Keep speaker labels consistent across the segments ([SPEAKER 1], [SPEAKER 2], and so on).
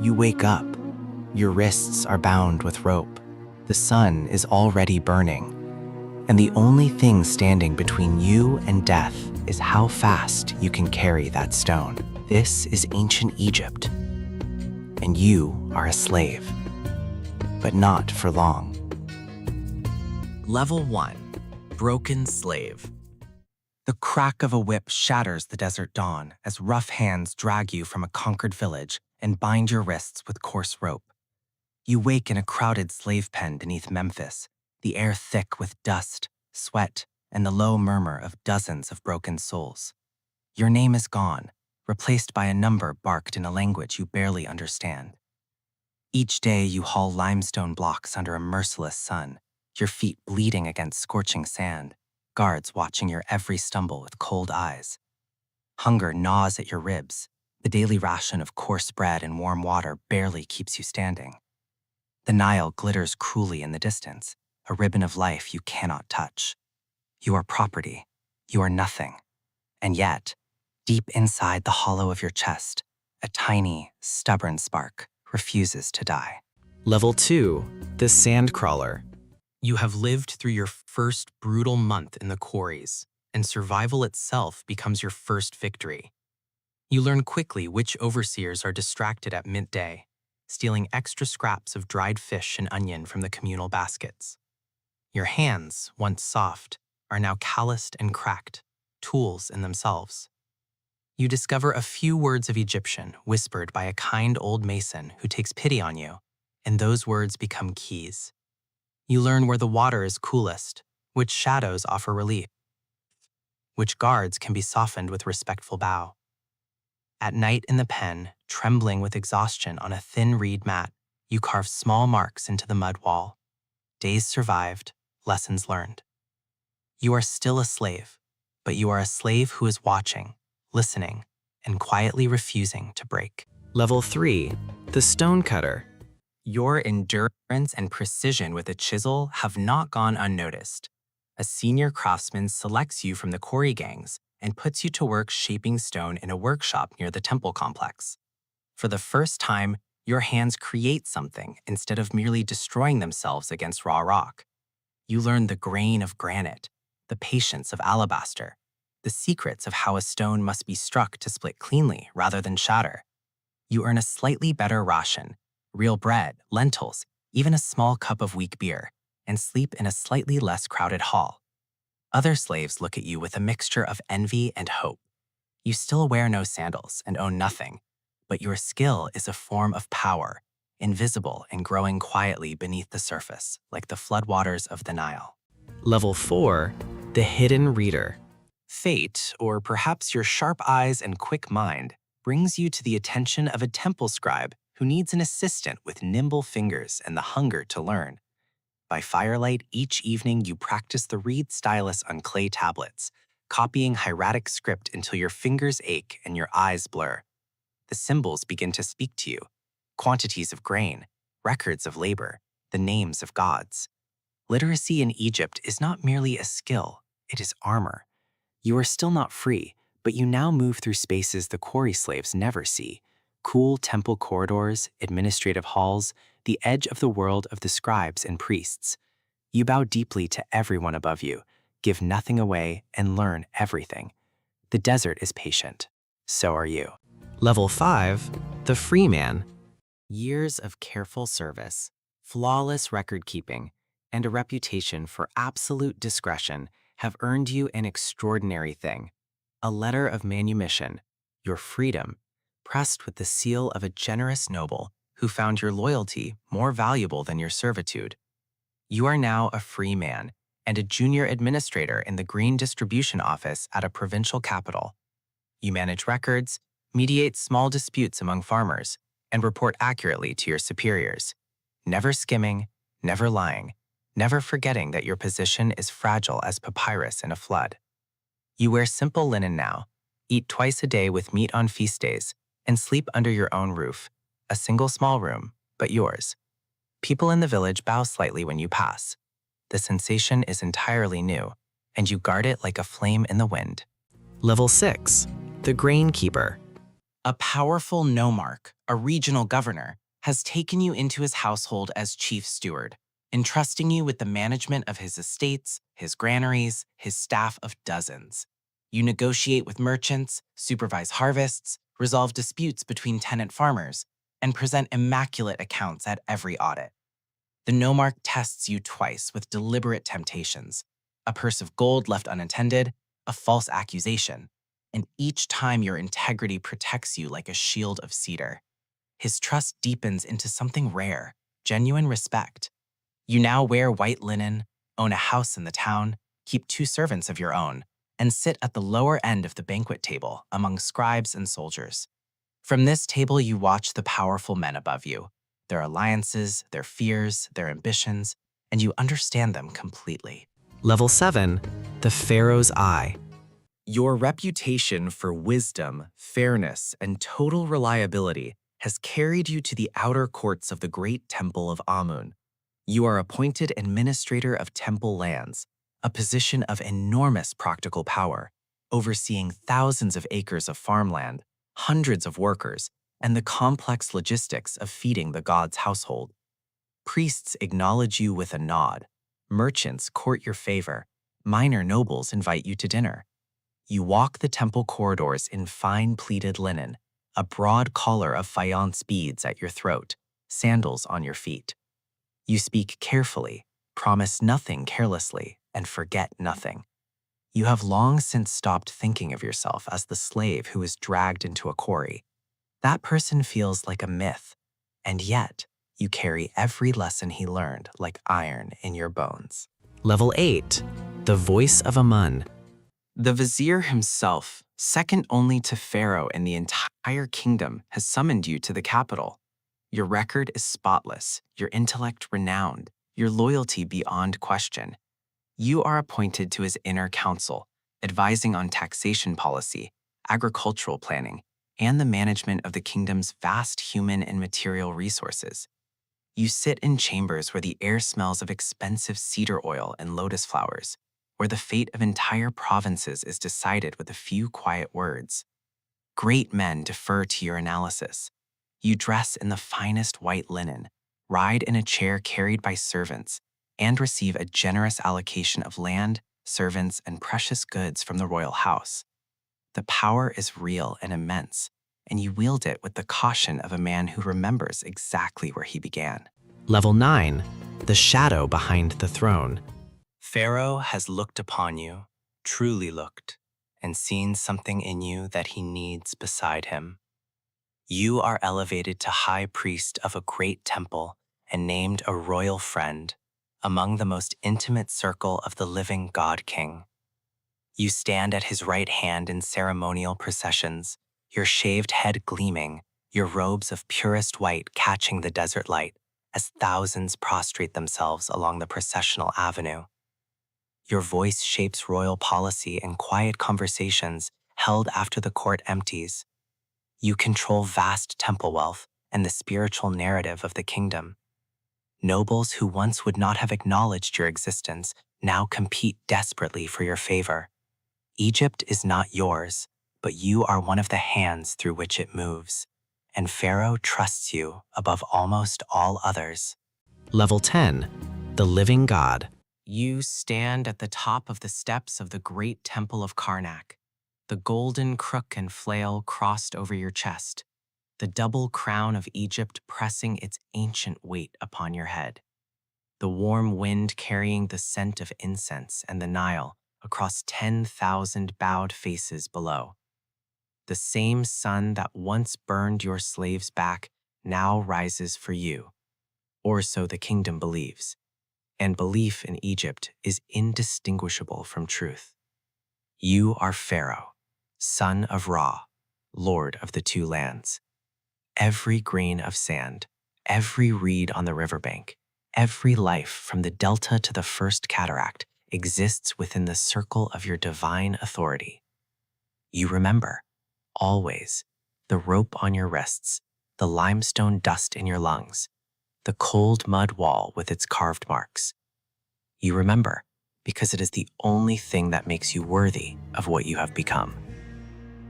[SPEAKER 1] You wake up. Your wrists are bound with rope. The sun is already burning. And the only thing standing between you and death is how fast you can carry that stone. This is ancient Egypt. And you are a slave. But not for long.
[SPEAKER 2] Level 1. Broken Slave. The crack of a whip shatters the desert dawn as rough hands drag you from a conquered village and bind your wrists with coarse rope. You wake in a crowded slave pen beneath Memphis, the air thick with dust, sweat, and the low murmur of dozens of broken souls. Your name is gone, replaced by a number barked in a language you barely understand. Each day you haul limestone blocks under a merciless sun, your feet bleeding against scorching sand, guards watching your every stumble with cold eyes. Hunger gnaws at your ribs. The daily ration of coarse bread and warm water barely keeps you standing. The Nile glitters cruelly in the distance, a ribbon of life you cannot touch. You are property. You are nothing. And yet, deep inside the hollow of your chest, a tiny, stubborn spark refuses to die.
[SPEAKER 1] Level 2. The Sandcrawler.
[SPEAKER 2] You have lived through your first brutal month in the quarries, and survival itself becomes your first victory. You learn quickly which overseers are distracted at midday, stealing extra scraps of dried fish and onion from the communal baskets. Your hands, once soft, are now calloused and cracked, tools in themselves. You discover a few words of Egyptian whispered by a kind old mason who takes pity on you, and those words become keys. You learn where the water is coolest, which shadows offer relief, which guards can be softened with respectful bow. At night in the pen, trembling with exhaustion on a thin reed mat, you carve small marks into the mud wall. Days survived, lessons learned. You are still a slave, but you are a slave who is watching, listening, and quietly refusing to break.
[SPEAKER 1] Level 3. The Stonecutter.
[SPEAKER 2] Your endurance and precision with a chisel have not gone unnoticed. A senior craftsman selects you from the quarry gangs and puts you to work shaping stone in a workshop near the temple complex. For the first time, your hands create something instead of merely destroying themselves against raw rock. You learn the grain of granite, the patience of alabaster, the secrets of how a stone must be struck to split cleanly rather than shatter. You earn a slightly better ration, real bread, lentils, even a small cup of weak beer, and sleep in a slightly less crowded hall. Other slaves look at you with a mixture of envy and hope. You still wear no sandals and own nothing, but your skill is a form of power, invisible and growing quietly beneath the surface, like the floodwaters of the Nile.
[SPEAKER 1] Level 4. The Hidden Reader.
[SPEAKER 2] Fate, or perhaps your sharp eyes and quick mind, brings you to the attention of a temple scribe who needs an assistant with nimble fingers and the hunger to learn. By firelight, each evening you practice the reed stylus on clay tablets, copying hieratic script until your fingers ache and your eyes blur. The symbols begin to speak to you, quantities of grain, records of labor, the names of gods. Literacy in Egypt is not merely a skill, it is armor. You are still not free, but you now move through spaces the quarry slaves never see. Cool temple corridors, administrative halls, the edge of the world of the scribes and priests. You bow deeply to everyone above you, give nothing away, and learn everything. The desert is patient. So are you.
[SPEAKER 1] Level 5. The Freeman.
[SPEAKER 2] Years of careful service, flawless record-keeping, and a reputation for absolute discretion have earned you an extraordinary thing. A letter of manumission, your freedom, pressed with the seal of a generous noble who found your loyalty more valuable than your servitude. You are now a free man and a junior administrator in the grain distribution office at a provincial capital. You manage records, mediate small disputes among farmers, and report accurately to your superiors, never skimming, never lying, never forgetting that your position is fragile as papyrus in a flood. You wear simple linen now, eat twice a day with meat on feast days, and sleep under your own roof, a single small room, but yours. People in the village bow slightly when you pass. The sensation is entirely new, and you guard it like a flame in the wind.
[SPEAKER 1] Level 6. The Grain Keeper.
[SPEAKER 2] A powerful nomarch, a regional governor, has taken you into his household as chief steward, entrusting you with the management of his estates, his granaries, his staff of dozens. You negotiate with merchants, supervise harvests, resolve disputes between tenant farmers, and present immaculate accounts at every audit. The nomarch tests you twice with deliberate temptations: a purse of gold left unattended, a false accusation, and each time your integrity protects you like a shield of cedar. His trust deepens into something rare, genuine respect. You now wear white linen, own a house in the town, keep 2 servants of your own, and sit at the lower end of the banquet table among scribes and soldiers. From this table, you watch the powerful men above you, their alliances, their fears, their ambitions, and you understand them completely.
[SPEAKER 1] Level 7, the Pharaoh's Eye.
[SPEAKER 2] Your reputation for wisdom, fairness, and total reliability has carried you to the outer courts of the great temple of Amun. You are appointed administrator of temple lands, a position of enormous practical power, overseeing thousands of acres of farmland, hundreds of workers, and the complex logistics of feeding the god's household. Priests acknowledge you with a nod, merchants court your favor, minor nobles invite you to dinner. You walk the temple corridors in fine pleated linen, a broad collar of faience beads at your throat, sandals on your feet. You speak carefully, promise nothing carelessly, and forget nothing. You have long since stopped thinking of yourself as the slave who is dragged into a quarry. That person feels like a myth, and yet you carry every lesson he learned like iron in your bones.
[SPEAKER 1] Level 8, the Voice of Amun.
[SPEAKER 2] The vizier himself, second only to Pharaoh in the entire kingdom, has summoned you to the capital. Your record is spotless, your intellect renowned, your loyalty beyond question. You are appointed to his inner council, advising on taxation policy, agricultural planning, and the management of the kingdom's vast human and material resources. You sit in chambers where the air smells of expensive cedar oil and lotus flowers, where the fate of entire provinces is decided with a few quiet words. Great men defer to your analysis. You dress in the finest white linen, ride in a chair carried by servants, and receive a generous allocation of land, servants, and precious goods from the royal house. The power is real and immense, and you wield it with the caution of a man who remembers exactly where he began.
[SPEAKER 1] Level 9, the Shadow Behind the Throne.
[SPEAKER 2] Pharaoh has looked upon you, truly looked, and seen something in you that he needs beside him. You are elevated to high priest of a great temple and named a royal friend among the most intimate circle of the living God King. You stand at his right hand in ceremonial processions, your shaved head gleaming, your robes of purest white catching the desert light as thousands prostrate themselves along the processional avenue. Your voice shapes royal policy and quiet conversations held after the court empties. You control vast temple wealth and the spiritual narrative of the kingdom. Nobles who once would not have acknowledged your existence now compete desperately for your favor. Egypt is not yours, but you are one of the hands through which it moves, and Pharaoh trusts you above almost all others.
[SPEAKER 1] Level 10, the Living God.
[SPEAKER 2] You stand at the top of the steps of the great temple of Karnak, the golden crook and flail crossed over your chest, the double crown of Egypt pressing its ancient weight upon your head, the warm wind carrying the scent of incense and the Nile across 10,000 bowed faces below. The same sun that once burned your slaves back now rises for you, or so the kingdom believes, and belief in Egypt is indistinguishable from truth. You are Pharaoh, son of Ra, lord of the 2 lands. Every grain of sand, every reed on the riverbank, every life from the delta to the first cataract exists within the circle of your divine authority. You remember, always, the rope on your wrists, the limestone dust in your lungs, the cold mud wall with its carved marks. You remember because it is the only thing that makes you worthy of what you have become.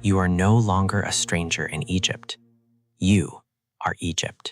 [SPEAKER 2] You are no longer a stranger in Egypt. You are Egypt.